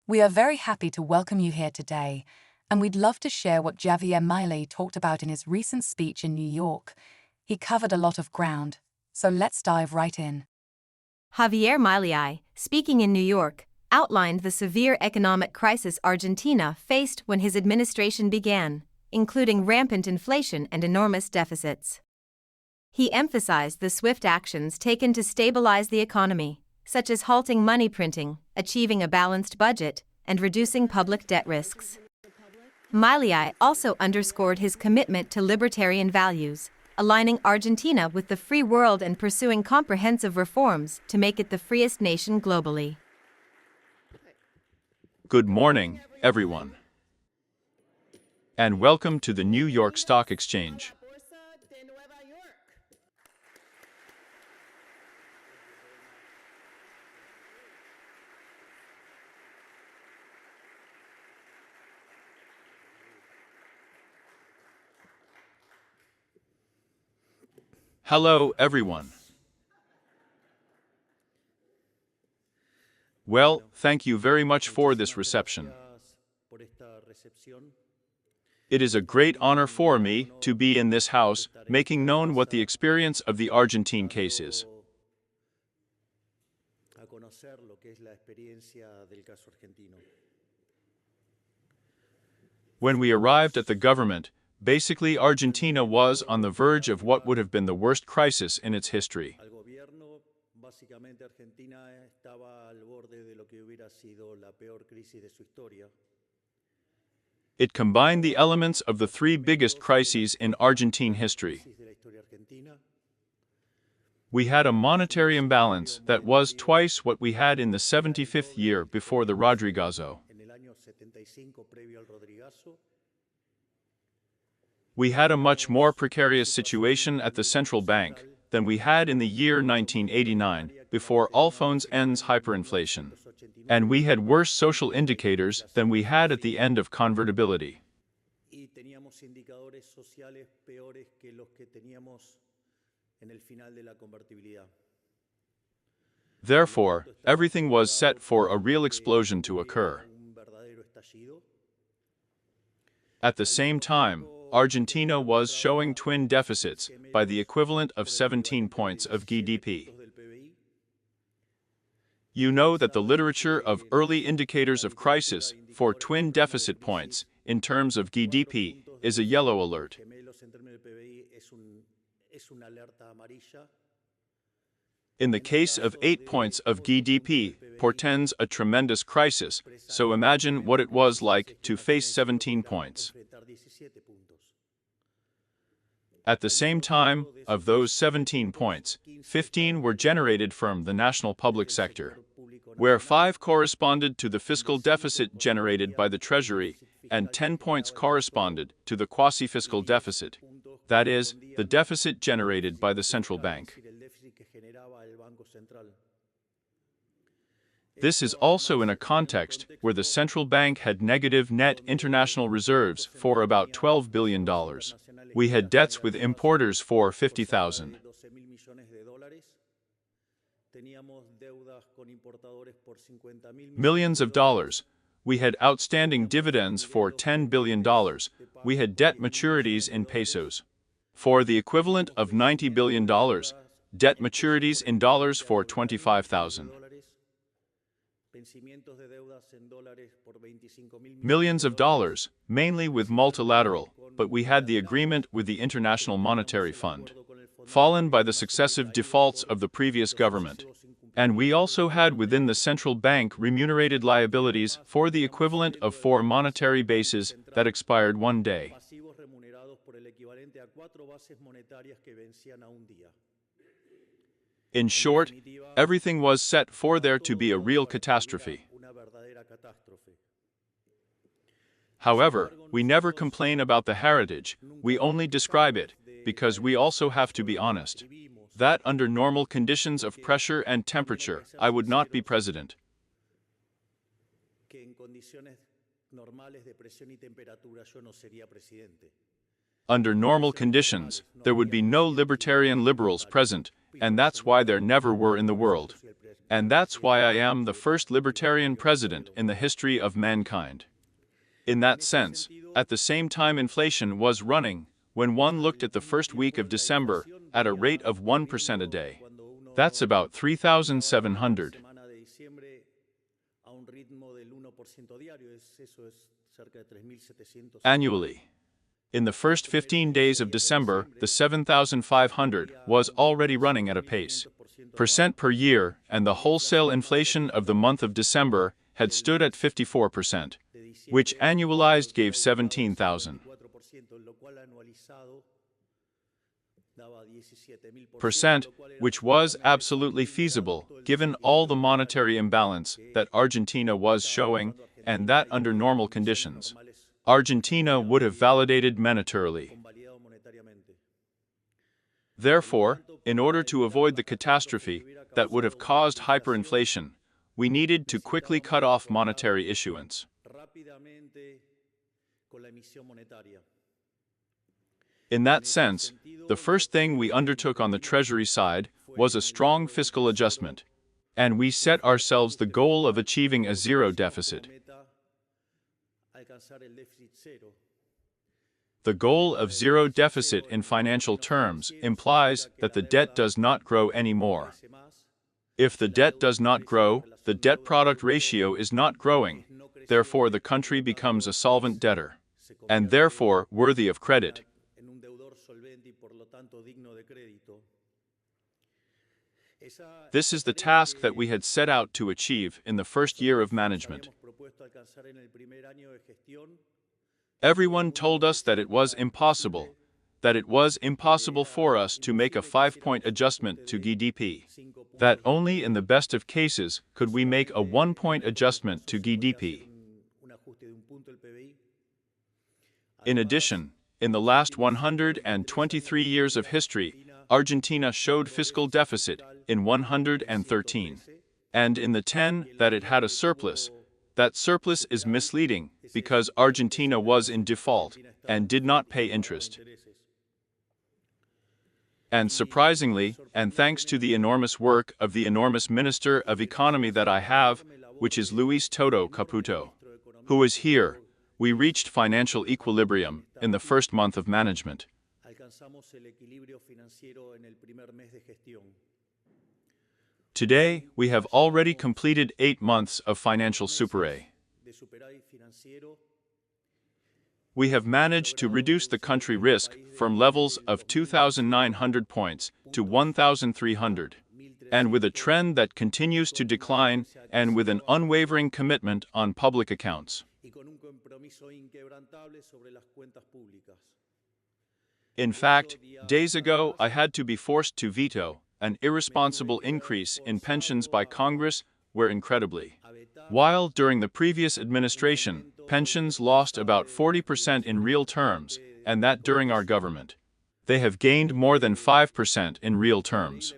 We are very happy to welcome you here today, and we'd love to share what Javier Milei talked about in his recent speech in New York. He covered a lot of ground, so let's dive right in. Javier Milei, speaking in New York, outlined the severe economic crisis Argentina faced when his administration began, including rampant inflation and enormous deficits. He emphasized the swift actions taken to stabilize the economy, such as halting money printing, achieving a balanced budget, and reducing public debt risks. Milei also underscored his commitment to libertarian values, aligning Argentina with the free world and pursuing comprehensive reforms to make it the freest nation globally. Good morning, everyone, and welcome to the New York Stock Exchange. Hello, everyone. Well, thank you very much for this reception. It is a great honor for me to be in this house, making known what the experience of the Argentine case is. When we arrived at the government, basically Argentina was on the verge of what would have been the worst crisis in its history. It combined the elements of the three biggest crises in Argentine history. We had a monetary imbalance that was twice what we had in the 75th year before the Rodrigazo. We had a much more precarious situation at the central bank than we had in the year 1989, before Alphonse N's hyperinflation. And we had worse social indicators than we had at the end of convertibility. Therefore, everything was set for a real explosion to occur. At the same time, Argentina was showing twin deficits by the equivalent of 17 points of GDP. You know that the literature of early indicators of crisis for twin deficit points in terms of GDP is a yellow alert. In the case of 8 points of GDP, portends a tremendous crisis, so imagine what it was like to face 17 points. At the same time, of those 17 points, 15 were generated from the national public sector, where 5 corresponded to the fiscal deficit generated by the Treasury, and 10 points corresponded to the quasi-fiscal deficit, that is, the deficit generated by the central bank. This is also in a context where the central bank had negative net international reserves for about $12 billion. We had debts with importers for $50,000. Millions of dollars. We had outstanding dividends for $10 billion. We had debt maturities in pesos for the equivalent of $90 billion, debt maturities in dollars for $25,000. Millions of dollars, mainly with multilateral, but we had the agreement with the International Monetary Fund, fallen by the successive defaults of the previous government. And we also had within the central bank remunerated liabilities for the equivalent of 4 monetary bases that expired one day. In short, everything was set for there to be a real catastrophe. However, we never complain about the heritage, we only describe it, because we also have to be honest. That under normal conditions of pressure and temperature, I would not be president. Under normal conditions, there would be no libertarian liberals present, and that's why there never were in the world. And that's why I am the first libertarian president in the history of mankind. In that sense, at the same time inflation was running, when one looked at the first week of December, at a rate of 1% a day. That's about 3,700. Annually. In the first 15 days of December, the 7,500 was already running at a pace % per year, and the wholesale inflation of the month of December had stood at 54%, which annualized gave 17,000%, which was absolutely feasible, given all the monetary imbalance that Argentina was showing, and that under normal conditions, Argentina would have validated monetarily. Therefore, in order to avoid the catastrophe that would have caused hyperinflation, we needed to quickly cut off monetary issuance. In that sense, the first thing we undertook on the Treasury side was a strong fiscal adjustment, and we set ourselves the goal of achieving a zero deficit. The goal of zero deficit in financial terms implies that the debt does not grow anymore. If the debt does not grow, the debt-product ratio is not growing, therefore the country becomes a solvent debtor, and therefore worthy of credit. This is the task that we had set out to achieve in the first year of management. Everyone told us that it was impossible for us to make a 5-point adjustment to GDP, that only in the best of cases could we make a 1-point adjustment to GDP. In addition, in the last 123 years of history, Argentina showed fiscal deficit in 113, and in the 10 that it had a surplus. That surplus is misleading because Argentina was in default and did not pay interest. And surprisingly, and thanks to the enormous work of the enormous Minister of Economy that I have, which is Luis Toto Caputo, who is here, we reached financial equilibrium in the first month of management. Today, we have already completed 8 months of financial superé. We have managed to reduce the country risk from levels of 2,900 points to 1,300, and with a trend that continues to decline and with an unwavering commitment on public accounts. In fact, days ago I had to be forced to veto an irresponsible increase in pensions by Congress, where incredibly, while during the previous administration, pensions lost about 40% in real terms, and that during our government, they have gained more than 5% in real terms.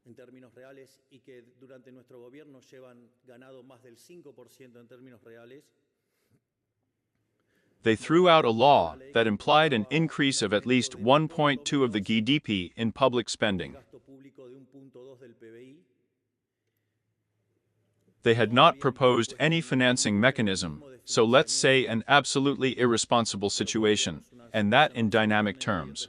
en términos reales y que durante nuestro gobierno llevan ganado más del 5% en términos reales. They threw out a law that implied an increase of at least 1.2 of the GDP in public spending. They had not proposed any financing mechanism, so let's say an absolutely irresponsible situation, and that in dynamic terms,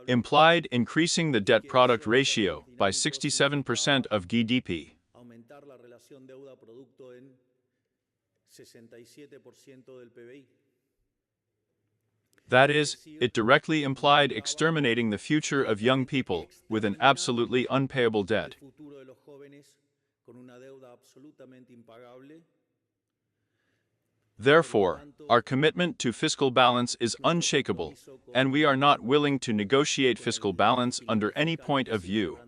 implied increasing the debt-product ratio by 67% of GDP. That is, it directly implied exterminating the future of young people with an absolutely unpayable debt. Therefore, our commitment to fiscal balance is unshakable, and we are not willing to negotiate fiscal balance under any point of view.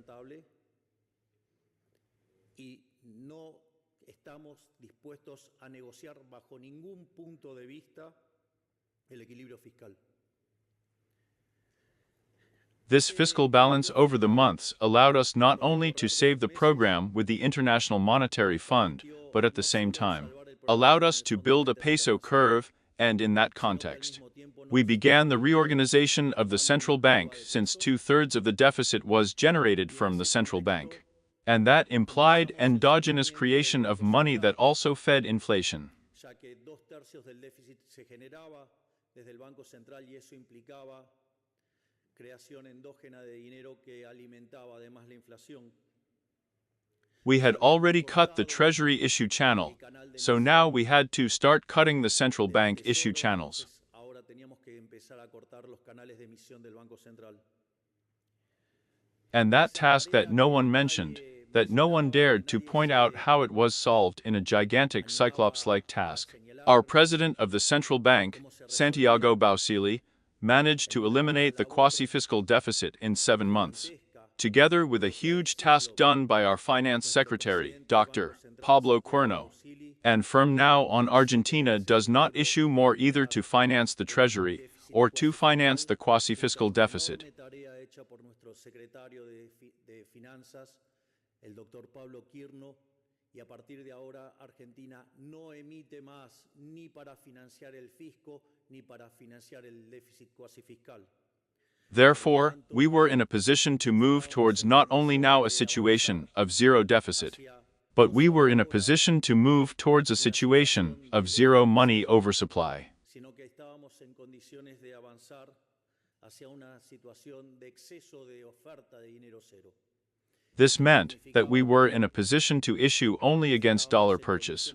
This fiscal balance over the months allowed us not only to save the program with the International Monetary Fund, but at the same time, allowed us to build a peso curve, and in that context, we began the reorganization of the central bank since 2/3 of the deficit was generated from the central bank. And that implied endogenous creation of money that also fed inflation. ya que 2/3 del déficit se generaba desde el Banco Central y eso implicaba creación endógena de dinero que alimentaba además la inflación. We had already cut the Treasury issue channel, so now we had to start cutting the central bank issue channels. Ahora teníamos que empezar a cortar los canales de emisión del Banco Central. And that task that no one mentioned, that no one dared to point out how it was solved in a gigantic Cyclops-like task. Our president of the central bank, Santiago Bausili, managed to eliminate the quasi-fiscal deficit in 7 months, together with a huge task done by our finance secretary, Dr. Pablo Cuerno. And from now on, Argentina does not issue more either to finance the treasury or to finance the quasi-fiscal deficit. El doctor Pablo Cuerno, y a partir de ahora Argentina no emite más ni para financiar el fisco ni para financiar el déficit cuasi fiscal. Therefore, we were in a position to move towards not only now a situation of zero deficit, but we were in a position to move towards a situation of zero money oversupply. Sino que estábamos en condiciones de avanzar hacia una situación de exceso de oferta de dinero cero. This meant that we were in a position to issue only against dollar purchase.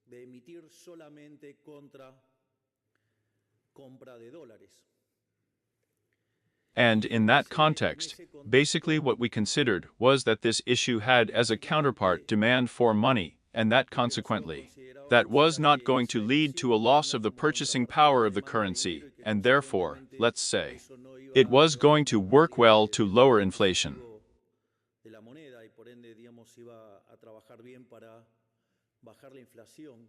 De emitir solamente contra compra de dólares. And in that context, basically what we considered was that this issue had as a counterpart demand for money, and that consequently, that was not going to lead to a loss of the purchasing power of the currency, and therefore, let's say, it was going to work well to lower inflation. De la moneda y por ende, digamos, iba a trabajar bien para bajar la inflación.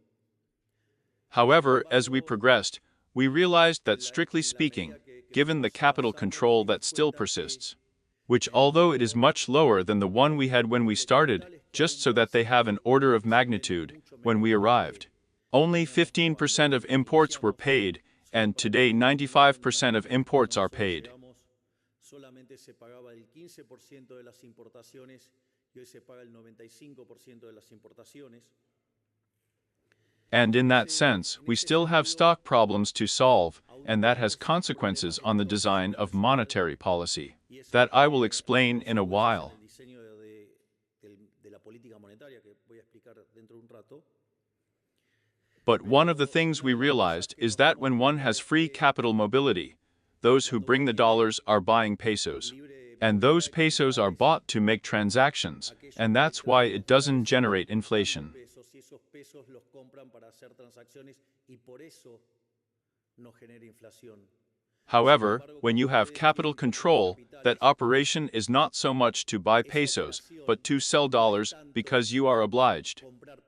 However, as we progressed, we realized that strictly speaking, given the capital control that still persists, which although it is much lower than the one we had when we started, just so that they have an order of magnitude, when we arrived, only 15% of imports were paid, and today 95% of imports are paid. Solamente se pagaba el 15% de las importaciones y hoy se paga el 95% de las importaciones. And in that sense, we still have stock problems to solve, and that has consequences on the design of monetary policy. That I will explain in a while. But one of the things we realized is that when one has free capital mobility, those who bring the dollars are buying pesos, and those pesos are bought to make transactions, and that's why it doesn't generate inflation. However, when you have capital control, that operation is not so much to buy pesos, but to sell dollars because you are obliged.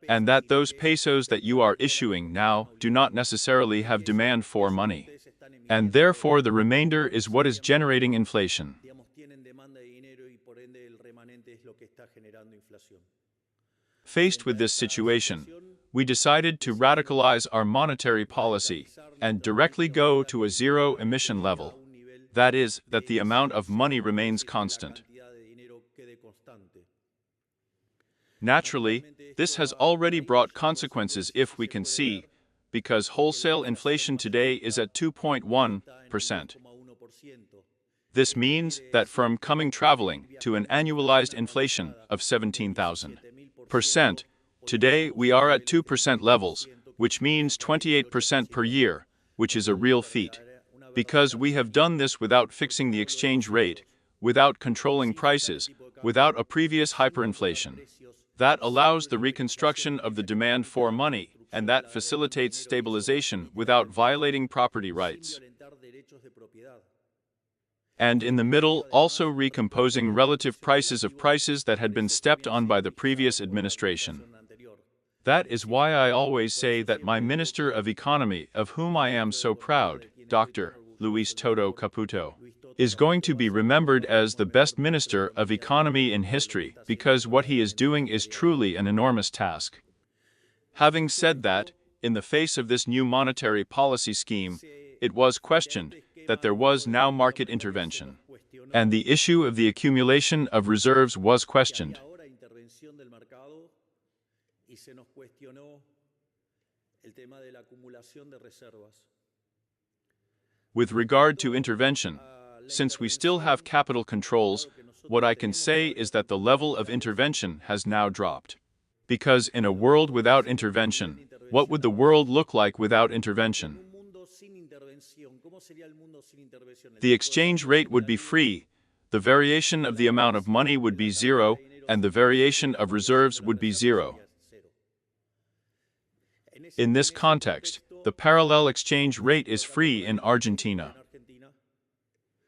And that those pesos that you are issuing now do not necessarily have demand for money. And therefore the remainder is what is generating inflation. Faced with this situation, we decided to radicalize our monetary policy and directly go to a zero-emission level. That is, that the amount of money remains constant. Naturally, this has already brought consequences if we can see, because wholesale inflation today is at 2.1%. This means that from coming traveling to an annualized inflation of 17,000%, today we are at 2% levels, which means 28% per year, which is a real feat. Because we have done this without fixing the exchange rate, without controlling prices, without a previous hyperinflation. That allows the reconstruction of the demand for money, and that facilitates stabilization without violating property rights. And in the middle, also recomposing relative prices of prices that had been stepped on by the previous administration. That is why I always say that my Minister of Economy, of whom I am so proud, Dr. Luis Toto Caputo, is going to be remembered as the best Minister of Economy in history, because what he is doing is truly an enormous task. Having said that, in the face of this new monetary policy scheme, it was questioned that there was now market intervention, and the issue of the accumulation of reserves was questioned. With regard to intervention, since we still have capital controls, what I can say is that the level of intervention has now dropped. Because in a world without intervention, what would the world look like without intervention? The exchange rate would be free, the variation of the amount of money would be zero, and the variation of reserves would be zero. In this context, the parallel exchange rate is free in Argentina.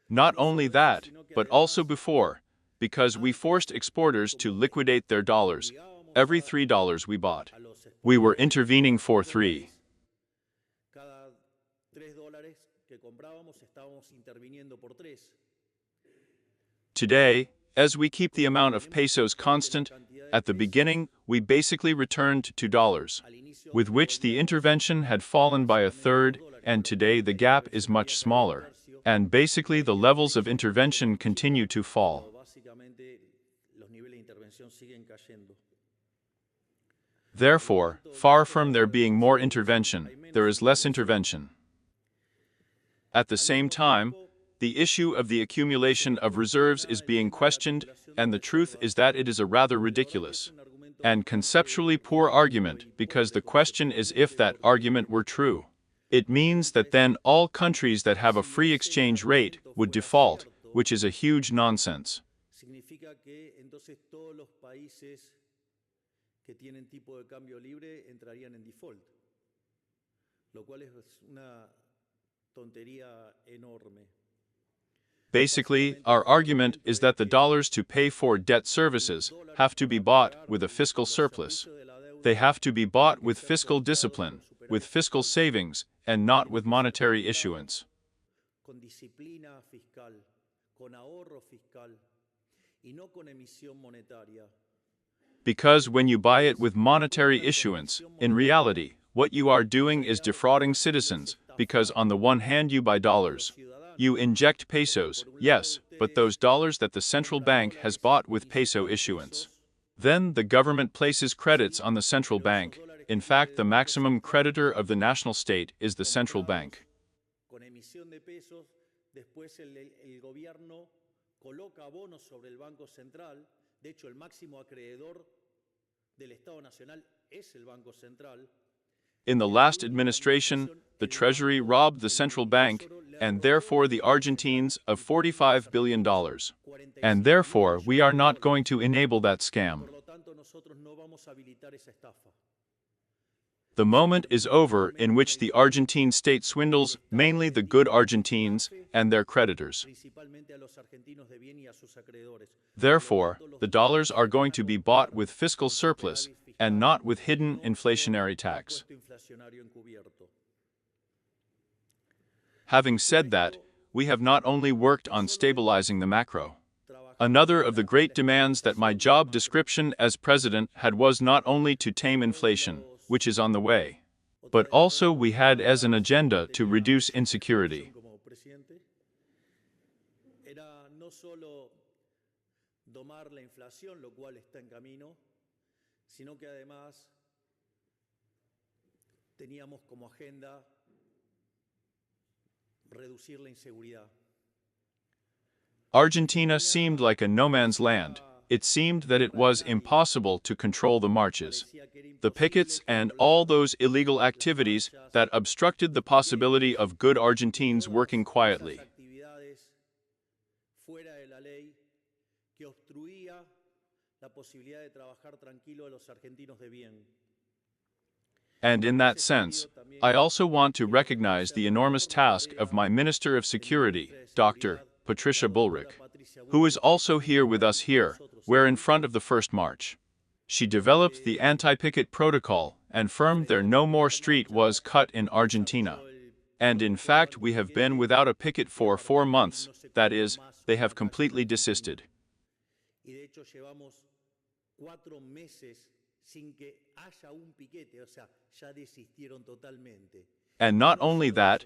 Not only that, but also before, because we forced exporters to liquidate their dollars, every $3 we bought. We were intervening for 3. Today, as we keep the amount of pesos constant, at the beginning, we basically returned to dollars, with which the intervention had fallen by a third, and today the gap is much smaller, and basically the levels of intervention continue to fall. Therefore, far from there being more intervention, there is less intervention. At the same time, the issue of the accumulation of reserves is being questioned, and the truth is that it is a rather ridiculous and conceptually poor argument, because the question is if that argument were true. It means that then all countries that have a free exchange rate would default, which is a huge nonsense. Que tienen tipo de cambio libre entrarían en default, lo cual es una tontería enorme. Basically, our argument is that the dollars to pay for debt services have to be bought with a fiscal surplus. They have to be bought with fiscal discipline, with fiscal savings, and not with monetary issuance. Con disciplina fiscal, con ahorro fiscal, y no con emisión monetaria. Because when you buy it with monetary issuance, in reality, what you are doing is defrauding citizens, because on the one hand you buy dollars. You inject pesos, yes, but those dollars that the central bank has bought with peso issuance. Then the government places credits on the central bank. In fact, the maximum creditor of the national state is the central bank. Con emisión de pesos, después el gobierno coloca bonos sobre el Banco Central. De hecho, el máximo acreedor del Estado Nacional es el Banco Central. In the last administration, the Treasury robbed the central bank, and therefore the Argentines, of $45 billion. And therefore, we are not going to enable that scam. The moment is over in which the Argentine state swindles mainly the good Argentines and their creditors. Therefore, the dollars are going to be bought with fiscal surplus and not with hidden inflationary tax. Having said that, we have not only worked on stabilizing the macro. Another of the great demands that my job description as president had was not only to tame inflation, which is on the way, but also we had as an agenda to reduce insecurity. Era no solo domar la inflación, lo cual está en camino, sino que además teníamos como agenda reducir la inseguridad. Argentina seemed like a no man's land. It seemed that it was impossible to control the marches, the pickets, and all those illegal activities that obstructed the possibility of good Argentines working quietly. And in that sense, I also want to recognize the enormous task of my Minister of Security, Dr. Patricia Bullrich, who is also here with us here, where in front of the first march. She developed the anti-picket protocol and firmed there no more street was cut in Argentina. And in fact, we have been without a picket for 4 months, that is, they have completely desisted. sin que haya un piquete, o sea, ya desistieron totalmente. And not only that,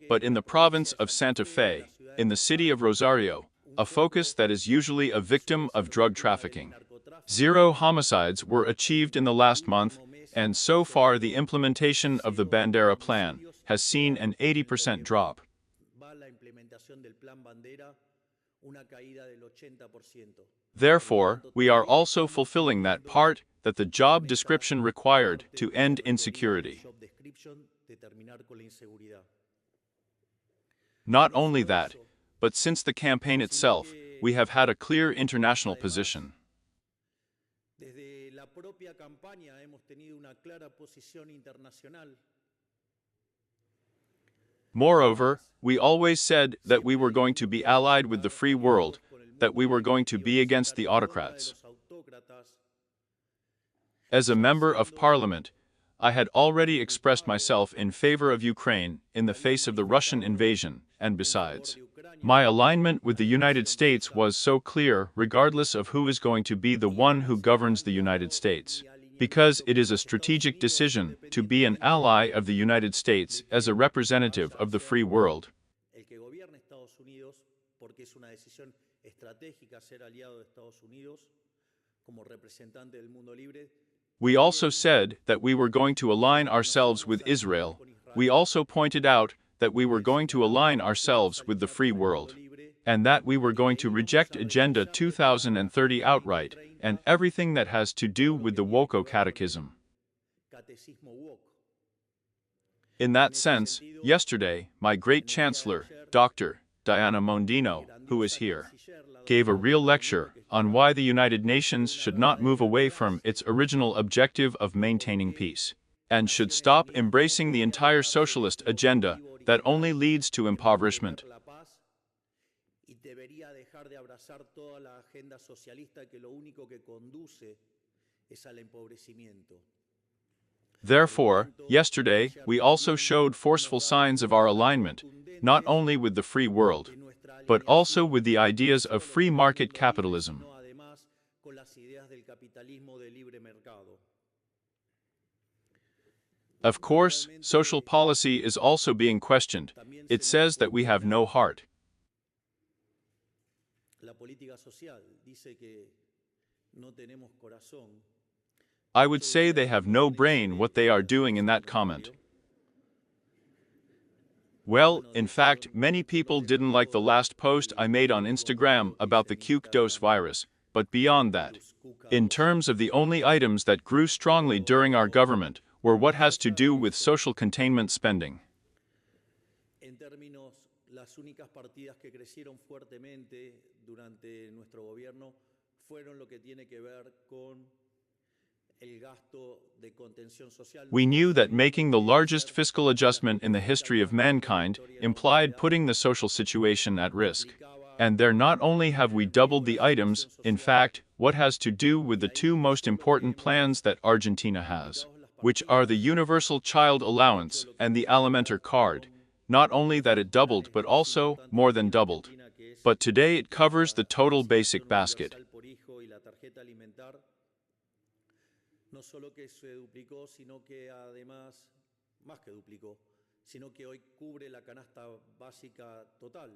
but in the province of Santa Fe, in the city of Rosario, a focus that is usually a victim of drug trafficking. 0 homicides were achieved in the last month, and so far the implementation of the Bandera plan has seen an 80% drop. Therefore, we are also fulfilling that part that the job description required to end insecurity. Not only that, but since the campaign itself, we have had a clear international position. Desde la propia campaña hemos tenido una clara posición internacional. Moreover, we always said that we were going to be allied with the free world, that we were going to be against the autocrats. As a member of parliament, I had already expressed myself in favor of Ukraine in the face of the Russian invasion, and besides, my alignment with the United States was so clear regardless of who is going to be the one who governs the United States, because it is a strategic decision to be an ally of the United States as a representative of the free world. We also said that we were going to align ourselves with Israel. We also pointed out that we were going to align ourselves with the free world, and that we were going to reject Agenda 2030 outright, and everything that has to do with the Woko Catechism. In that sense, yesterday, my great Chancellor, Dr. Diana Mondino, who is here, gave a real lecture on why the United Nations should not move away from its original objective of maintaining peace, and should stop embracing the entire socialist agenda that only leads to impoverishment. Therefore, yesterday, we also showed forceful signs of our alignment, not only with the free world, but also with the ideas of free market capitalism. Of course, social policy is also being questioned. It says that we have no heart. I would say they have no brain what they are doing in that comment. Well, in fact, many people didn't like the last post I made on Instagram about the Q-dose virus, but beyond that, in terms of the only items that grew strongly during our government, were what has to do with social containment spending. We knew that making the largest fiscal adjustment in the history of mankind implied putting the social situation at risk. And there not only have we doubled the items, in fact, what has to do with the two most important plans that Argentina has, which are the Universal Child Allowance and the Alimenter Card, not only that it doubled but also more than doubled. But today it covers the total basic basket. No solo que se duplicó, sino que además, más que duplicó, sino que hoy cubre la canasta básica total.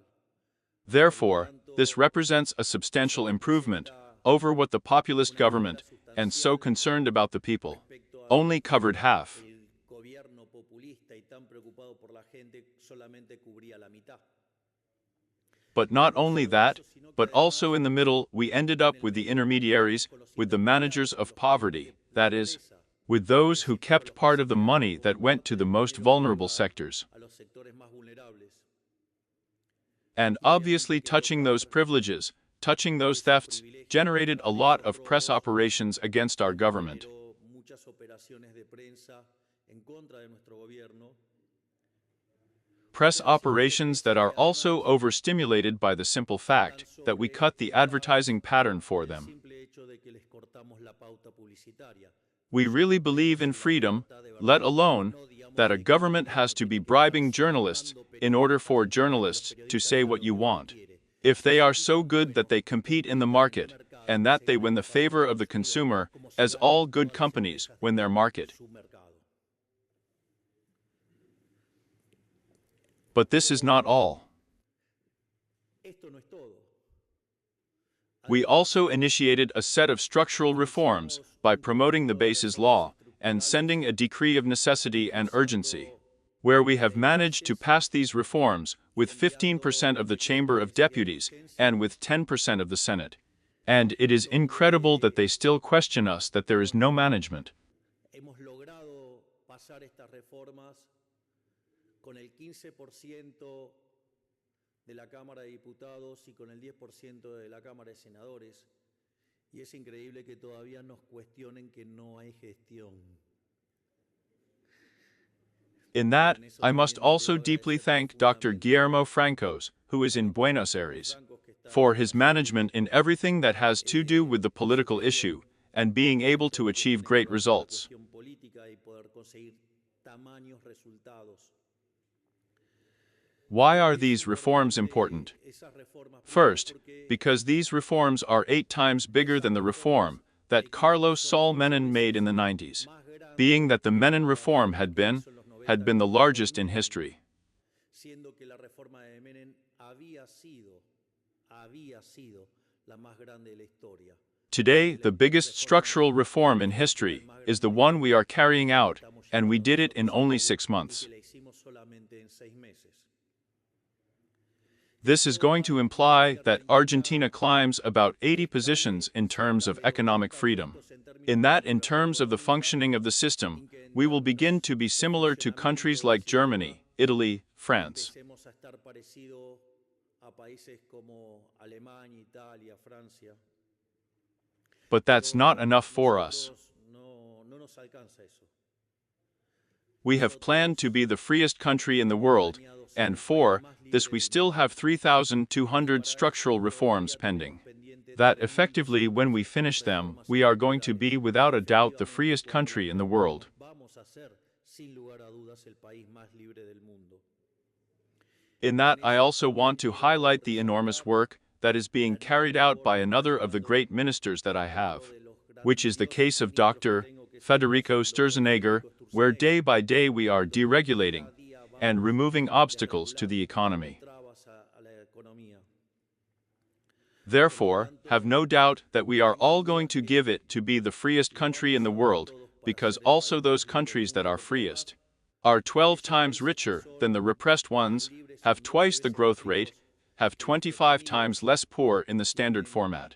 Therefore, this represents a substantial improvement over what the populist government, and so concerned about the people, only covered half. But not only that, but also in the middle we ended up with the intermediaries, with the managers of poverty, that is, with those who kept part of the money that went to the most vulnerable sectors. And obviously touching those privileges, touching those thefts, generated a lot of press operations against our government. Press operations that are also overstimulated by the simple fact that we cut the advertising pattern for them. We really believe in freedom, let alone that a government has to be bribing journalists in order for journalists to say what you want. If they are so good that they compete in the market, and that they win the favor of the consumer, as all good companies win their market. But this is not all. We also initiated a set of structural reforms by promoting the Bases Law and sending a decree of necessity and urgency, where we have managed to pass these reforms with 15% of the Chamber of Deputies and with 10% of the Senate. And it is incredible that they still question us that there is no management. Hemos logrado pasar estas reformas con el 15% de la Cámara de Diputados y con el 10% de la Cámara de Senadores, y es increíble que todavía nos cuestionen que no hay gestión. In that, I must also deeply thank Dr. Guillermo Francos, who is in Buenos Aires, for his management in everything that has to do with the political issue and being able to achieve great results. Why are these reforms important? First, because these reforms are 8 times bigger than the reform that Carlos Saul Menem made in the 90s, being that the Menem reform had been the largest in history. Today, the biggest structural reform in history is the one we are carrying out, and we did it in only 6 months. This is going to imply that Argentina climbs about 80 positions in terms of economic freedom. In terms of the functioning of the system, we will begin to be similar to countries like Germany, Italy, France. But that's not enough for us. We have planned to be the freest country in the world, and for this we still have 3,200 structural reforms pending. That effectively, when we finish them, we are going to be without a doubt the freest country in the world. In that, I also want to highlight the enormous work that is being carried out by another of the great ministers that I have, which is the case of Dr. Federico Sturzenegger, where day by day we are deregulating and removing obstacles to the economy. Therefore, have no doubt that we are all going to give it to be the freest country in the world, because also those countries that are freest are 12 times richer than the repressed ones, have twice the growth rate, have 25 times less poor in the standard format,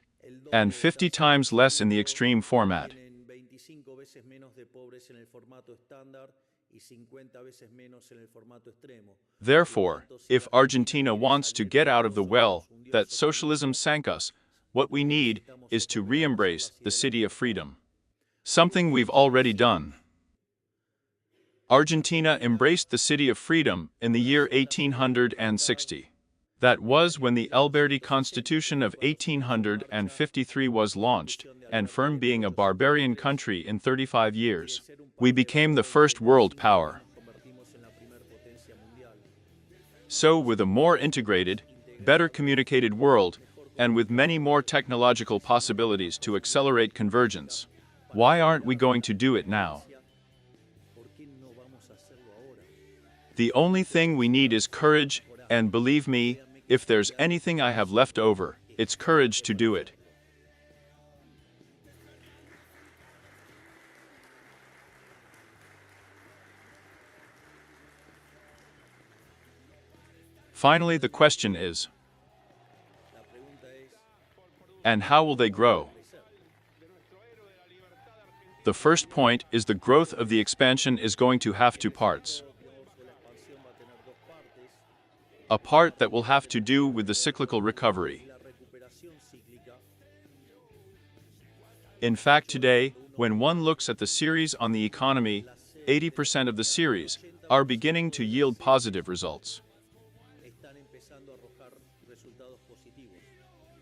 and 50 times less in the extreme format. Therefore, if Argentina wants to get out of the well that socialism sank us, what we need is to re-embrace the city of freedom. Something we've already done. Argentina embraced the city of freedom in the year 1860. That was when the Alberti Constitution of 1853 was launched, and from being a barbarian country in 35 years, we became the first world power. So, with a more integrated, better communicated world, and with many more technological possibilities to accelerate convergence, why aren't we going to do it now? The only thing we need is courage, and believe me, if there's anything I have left over, it's courage to do it. Finally, the question is, and how will they grow? The first point is the growth of the expansion is going to have 2 parts. A part that will have to do with the cyclical recovery. In fact, today, when one looks at the series on the economy, 80% of the series are beginning to yield positive results.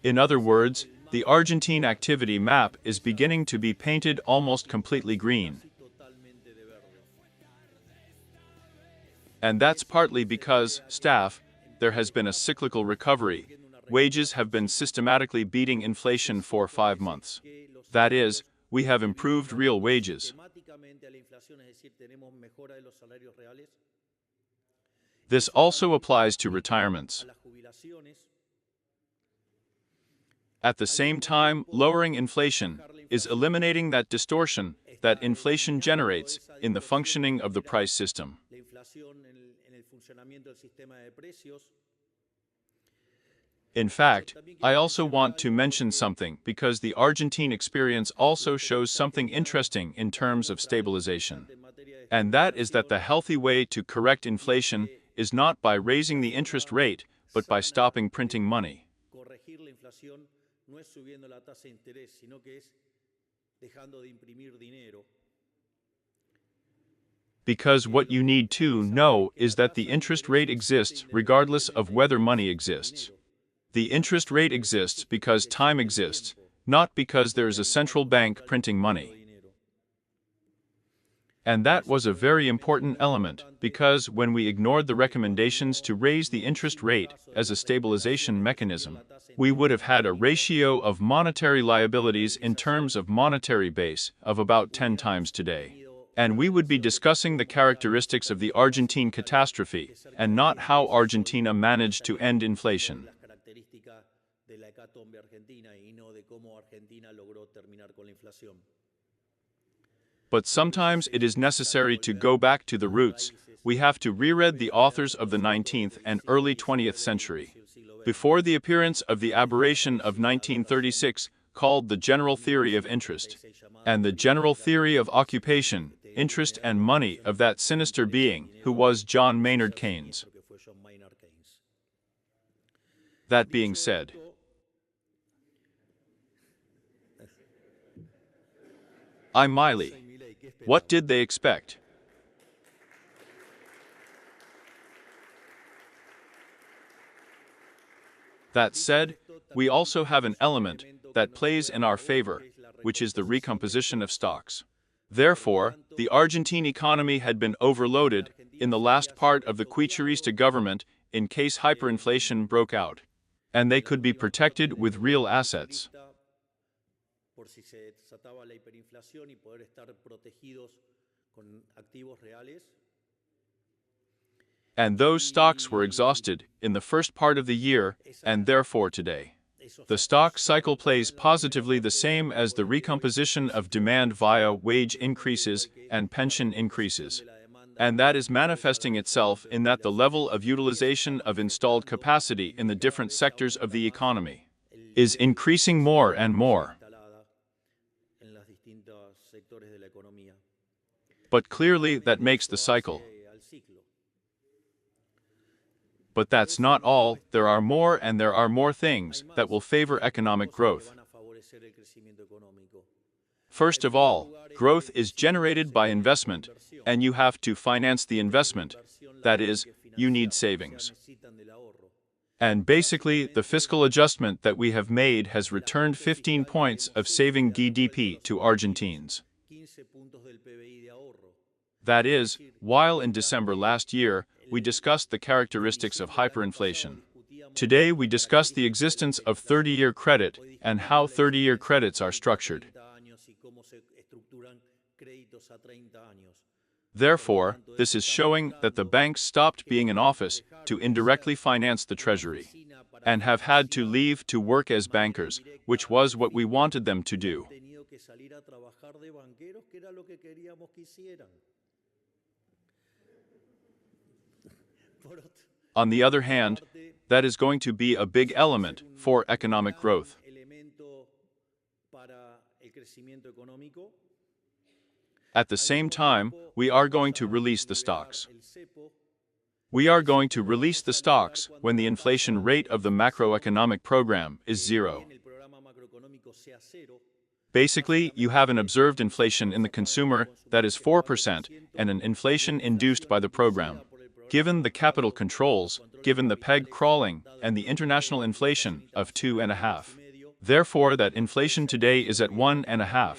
In other words, the Argentine activity map is beginning to be painted almost completely green. And that's partly because, there has been a cyclical recovery, wages have been systematically beating inflation for 5 months. That is, we have improved real wages. This also applies to retirements. At the same time, lowering inflation is eliminating that distortion that inflation generates in the functioning of the price system. In fact, I also want to mention something because the Argentine experience also shows something interesting in terms of stabilization. And that is that the healthy way to correct inflation is not by raising the interest rate, but by stopping printing money. Because what you need to know is that the interest rate exists regardless of whether money exists. The interest rate exists because time exists, not because there is a central bank printing money. And that was a very important element, because when we ignored the recommendations to raise the interest rate as a stabilization mechanism, we would have had a ratio of monetary liabilities in terms of monetary base of about 10 times today. And we would be discussing the characteristics of the Argentine catastrophe, and not how Argentina managed to end inflation. But sometimes it is necessary to go back to the roots. We have to reread the authors of the 19th and early 20th century. Before the appearance of the aberration of 1936, called the general theory of interest, and the general theory of occupation, interest and money of that sinister being who was John Maynard Keynes. That being said, I'm Milei. What did they expect? That said, we also have an element that plays in our favor, which is the recomposition of stocks. Therefore, the Argentine economy had been overloaded in the last part of the Kirchnerista government in case hyperinflation broke out, and they could be protected with real assets. And those stocks were exhausted in the first part of the year, and therefore today. The stock cycle plays positively the same as the recomposition of demand via wage increases and pension increases. And that is manifesting itself in that the level of utilization of installed capacity in the different sectors of the economy is increasing more and more. But clearly that makes the cycle. But that's not all. There are more and there are more things that will favor economic growth. First of all, growth is generated by investment, and you have to finance the investment. That is, you need savings. And basically, the fiscal adjustment that we have made has returned 15 points of saving GDP to Argentines. That is, while in December last year, we discussed the characteristics of hyperinflation. Today we discuss the existence of 30-year credit and how 30-year credits are structured. Therefore, this is showing that the banks stopped being an office to indirectly finance the treasury, and have had to leave to work as bankers, which was what we wanted them to do. On the other hand, that is going to be a big element for economic growth. At the same time, we are going to release the stocks. We are going to release the stocks when the inflation rate of the macroeconomic program is 0. Basically, you have an observed inflation in the consumer that is 4% and an inflation induced by the program. Given the capital controls, given the peg crawling, and the international inflation of 2.5. Therefore, that inflation today is at 1.5.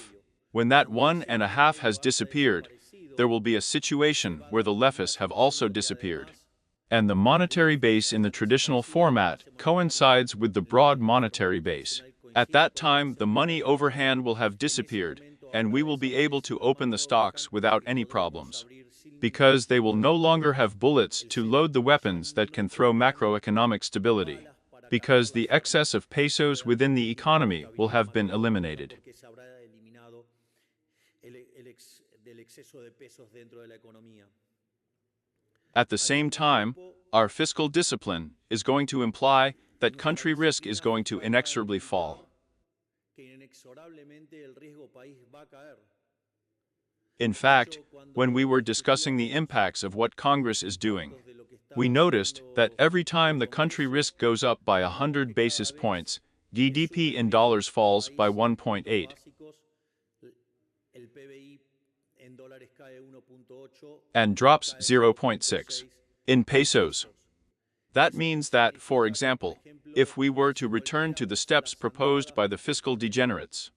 When that 1.5 has disappeared, there will be a situation where the leftists have also disappeared. And the monetary base in the traditional format coincides with the broad monetary base. At that time, the money overhand will have disappeared, and we will be able to open the stocks without any problems. Because they will no longer have bullets to load the weapons that can throw macroeconomic stability. Because the excess of pesos within the economy will have been eliminated. At the same time, our fiscal discipline is going to imply that country risk is going to inexorably fall. In fact, when we were discussing the impacts of what Congress is doing, we noticed that every time the country risk goes up by 100 basis points, GDP in dollars falls by 1.8. And drops 0.6 in pesos. That means that, for example, if we were to return to the steps proposed by the fiscal degenerates,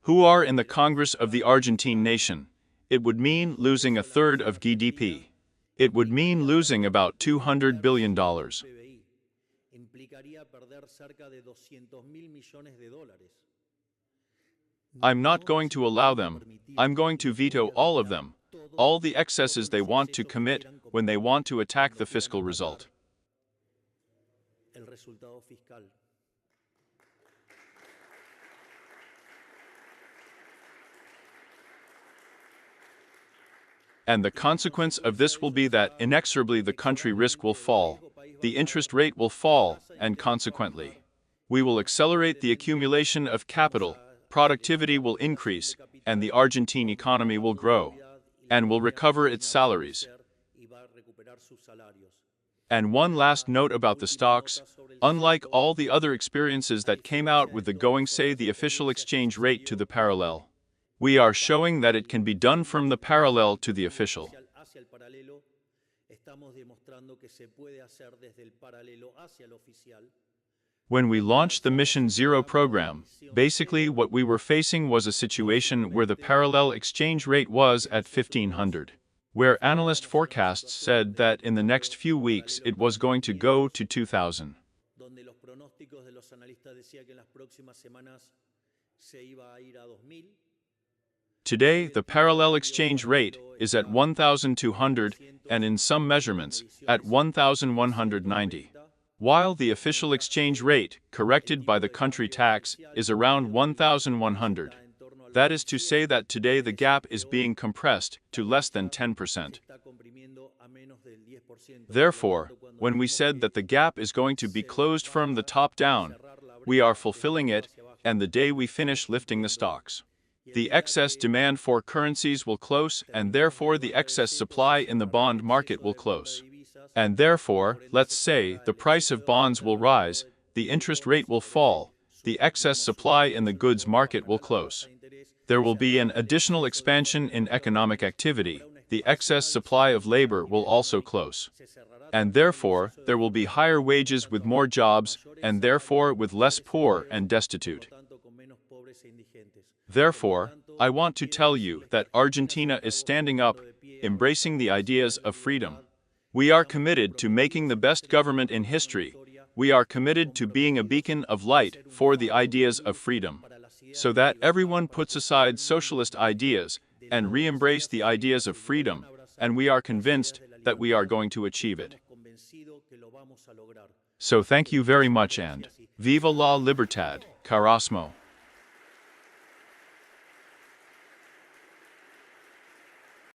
who are in the Congress of the Argentine nation, it would mean losing a third of GDP. It would mean losing about $200 billion. I'm not going to allow them. I'm going to veto all of them, all the excesses they want to commit when they want to attack the fiscal result. And the consequence of this will be that inexorably the country risk will fall, the interest rate will fall, and consequently, we will accelerate the accumulation of capital, productivity will increase, and the Argentine economy will grow, and will recover its salaries. And one last note about the stocks: unlike all the other experiences that came out with the going, say, the official exchange rate to the parallel, we are showing that it can be done from the parallel to the official. When we launched the Mission Zero program, basically what we were facing was a situation where the parallel exchange rate was at 1500, where analyst forecasts said that in the next few weeks it was going to go to 2000. Today, the parallel exchange rate is at 1,200 and in some measurements at 1,190, while the official exchange rate, corrected by the country tax, is around 1,100. That is to say that today the gap is being compressed to less than 10%. Therefore, when we said that the gap is going to be closed from the top down, we are fulfilling it, and the day we finish lifting the stocks, the excess demand for currencies will close, and therefore the excess supply in the bond market will close. And therefore, let's say, the price of bonds will rise, the interest rate will fall, the excess supply in the goods market will close. There will be an additional expansion in economic activity, the excess supply of labor will also close. And therefore, there will be higher wages with more jobs, and therefore with less poor and destitute. Therefore, I want to tell you that Argentina is standing up, embracing the ideas of freedom. We are committed to making the best government in history. We are committed to being a beacon of light for the ideas of freedom, so that everyone puts aside socialist ideas and re-embrace the ideas of freedom, and we are convinced that we are going to achieve it. So thank you very much, and Viva la Libertad, Carasmo.